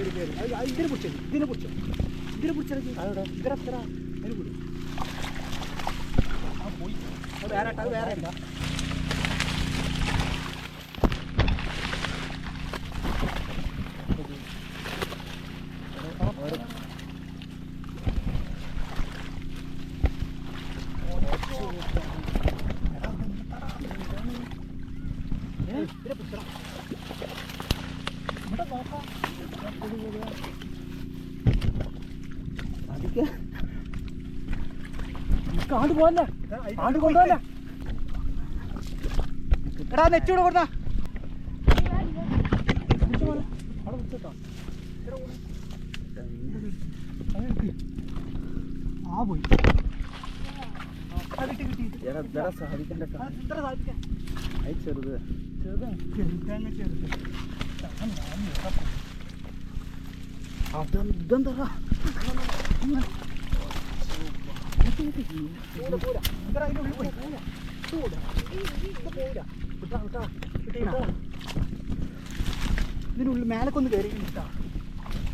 ഇതിനെ പിടിച്ചു വേറെ ഇല്ല. ആണ്ട് പോവല്ലേ, ആണ്ട് കൊണ്ടുപോകല്ലേ. എടാ നെറ്റൂടെ കൊടുത്താ ആ പോയി. ചെറുത് അതെന്താ ഇതിനുള്ളിൽ മേലക്കൊന്ന് കയറി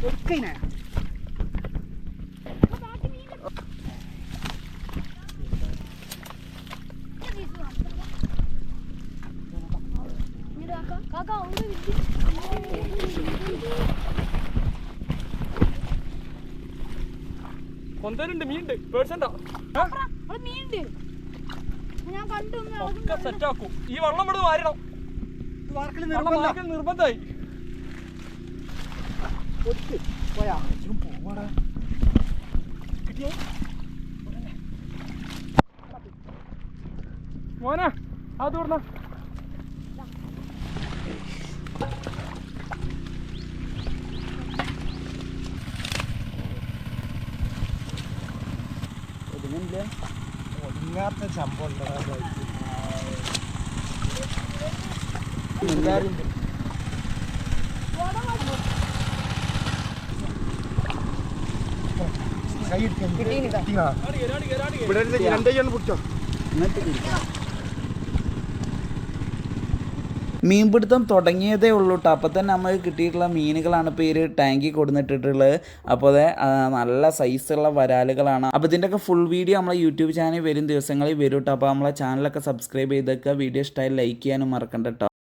ഒക്കൈനെ കൊന്തലുണ്ട്, മീനുണ്ട്, പേഴ്സണ്ടോ ഒക്കെ സെറ്റാക്കും. ഈ വെള്ളം ഇവിടെ വാരണം, നിർബന്ധമായി. മോനെ അത് പറഞ്ഞ ഒതുങ്ങാത്ത സംഭവം മീൻപിടുത്തം തുടങ്ങിയതേ ഉള്ളൂ കേട്ടോ. അപ്പോൾ തന്നെ നമുക്ക് കിട്ടിയിട്ടുള്ള മീനുകളാണ് ഇപ്പോൾ ഈ ടാങ്കിൽ കൊടുത്തിട്ടുള്ളത്. അപ്പോൾ നല്ല സൈസുള്ള വരാലുകളാണ്. അപ്പോൾ ഇതിൻ്റെയൊക്കെ ഫുൾ വീഡിയോ നമ്മളെ യൂട്യൂബ് ചാനൽ വരും ദിവസങ്ങളിൽ വരും കേട്ടോ. അപ്പോൾ നമ്മളെ ചാനലൊക്കെ സബ്സ്ക്രൈബ് ചെയ്തൊക്കെ വീഡിയോ ഇഷ്ടമായി ലൈക്ക് ചെയ്യാനും മറക്കണ്ട കേട്ടോ.